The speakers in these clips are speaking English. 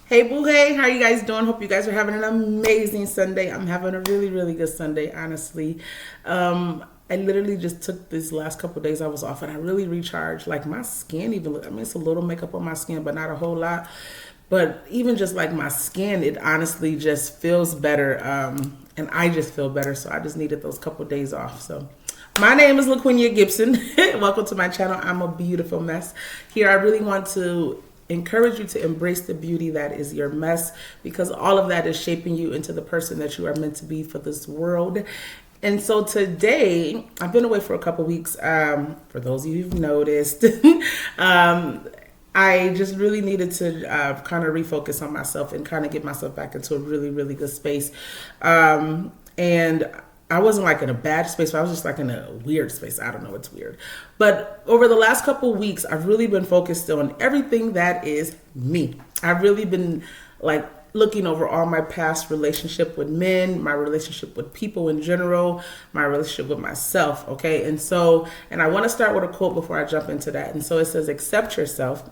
Hey boo hey, how you guys doing? Hope you guys are having an amazing Sunday. I'm having a really, really good Sunday, honestly. I literally just took these last couple of days I was off and I really recharged. Like my skin even look, I mean it's a little makeup on my skin, but not a whole lot. But even just like my skin, it honestly just feels better. And I just feel better. So I just needed those couple of days off. So my name is LaQuinia Gibson. Welcome to my channel. I'm a beautiful mess. Here I really want to encourage you to embrace the beauty that is your mess, because all of that is shaping you into the person that you are meant to be for this world. And so today, I've been away for a couple weeks. For those of you who've noticed, I just really needed to kind of refocus on myself and kind of get myself back into a really, really good space. And I wasn't like in a bad space, but I was just like in a weird space. I don't know, it's weird. But over the last couple of weeks, I've really been focused on everything that is me. I've really been like looking over all my past relationship with men, my relationship with people in general, my relationship with myself, okay? And I want to start with a quote before I jump into that. And so it says, accept yourself,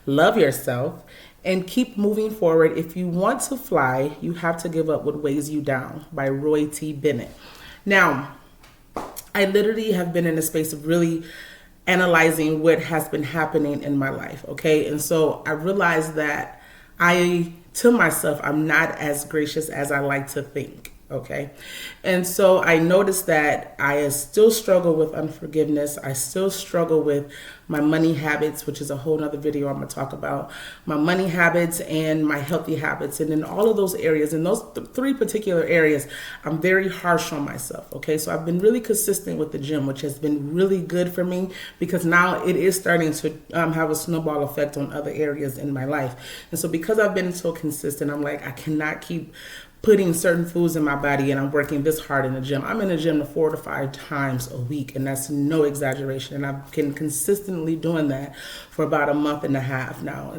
love yourself, and keep moving forward. If you want to fly, you have to give up what weighs you down, by Roy T. Bennett. Now, I literally have been in a space of really analyzing what has been happening in my life, okay? And so I realized that to myself, I'm not as gracious as I like to think. Okay. And so I noticed that I still struggle with unforgiveness. I still struggle with my money habits, which is a whole nother video I'm going to talk about. My money habits and my healthy habits. And in all of those areas, in those three particular areas, I'm very harsh on myself. Okay. So I've been really consistent with the gym, which has been really good for me, because now it is starting to have a snowball effect on other areas in my life. And so because I've been so consistent, I'm like, I cannot keep putting certain foods in my body and I'm working this hard in the gym. I'm in the gym 4 to 5 times a week, and that's no exaggeration. And I've been consistently doing that for about a month and a half now.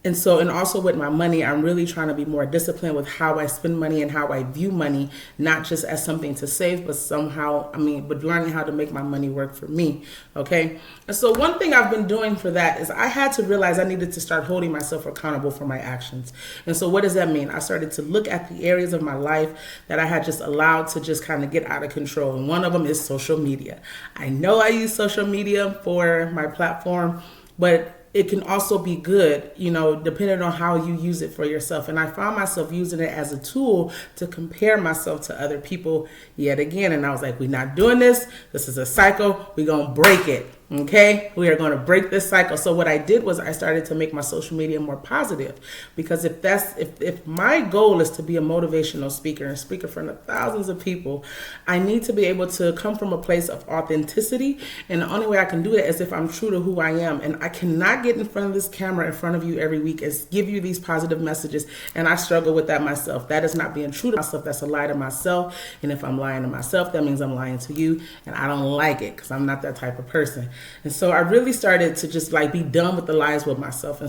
And also with my money, I'm really trying to be more disciplined with how I spend money and how I view money, not just as something to save, but but learning how to make my money work for me. Okay. And so one thing I've been doing for that is I had to realize I needed to start holding myself accountable for my actions. And so what does that mean? I started to look at the areas of my life that I had just allowed to just kind of get out of control. And one of them is social media. I know I use social media for my platform, but it can also be good, depending on how you use it for yourself. And I found myself using it as a tool to compare myself to other people yet again. And I was like, we're not doing this. This is a cycle. We're going to break it. Okay, we are going to break this cycle. So what I did was I started to make my social media more positive, because if my goal is to be a motivational speaker and speak in front of thousands of people, I need to be able to come from a place of authenticity. And the only way I can do that is if I'm true to who I am. And I cannot get in front of this camera in front of you every week and give you these positive messages. And I struggle with that myself. That is not being true to myself. That's a lie to myself. And if I'm lying to myself, that means I'm lying to you. And I don't like it, because I'm not that type of person. And so I really started to just like be done with the lies with myself.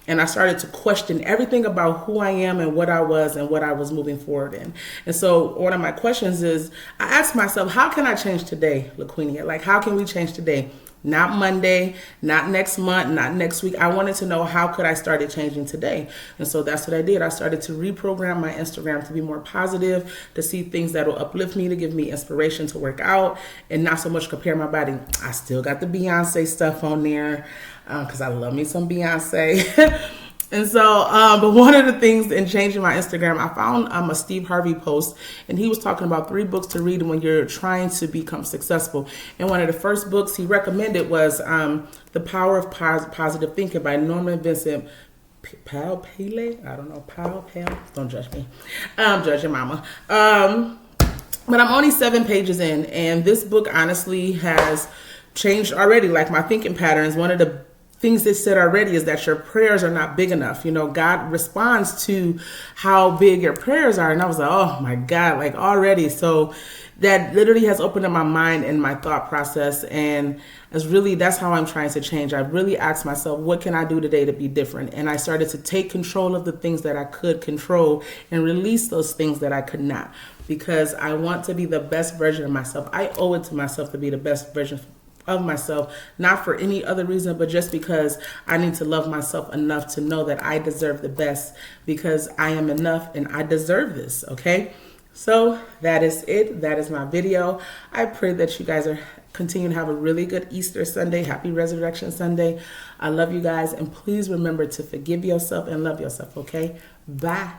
And I started to question everything about who I am and what I was and what I was moving forward in. And so one of my questions is, I asked myself, how can I change today, LaQuinia? Like, how can we change today? Not Monday, not next month, not next week. I wanted to know, how could I start it changing today? And so that's what I did. I started to reprogram my Instagram to be more positive, to see things that will uplift me, to give me inspiration to work out, and not so much compare my body. I still got the Beyonce stuff on there, because I love me some Beyonce. And so, but one of the things in changing my Instagram, I found a Steve Harvey post, and he was talking about 3 books to read when you're trying to become successful. And one of the first books he recommended was The Power of Positive Thinking by Norman Vincent Peale. I don't know, Peale. Don't judge me. Judge your mama. But I'm only 7 pages in, and this book honestly has changed already, like my thinking patterns. One of the things they said already is that your prayers are not big enough. God responds to how big your prayers are. And I was like, oh my God, like already. So that literally has opened up my mind and my thought process. And that's how I'm trying to change. I really asked myself, what can I do today to be different? And I started to take control of the things that I could control and release those things that I could not, because I want to be the best version of myself. I owe it to myself to be the best version of myself, not for any other reason, but just because I need to love myself enough to know that I deserve the best, because I am enough and I deserve this, okay? So that is it. That is my video. I pray that you guys are continuing to have a really good Easter Sunday. Happy Resurrection Sunday. I love you guys, and please remember to forgive yourself and love yourself, okay? Bye.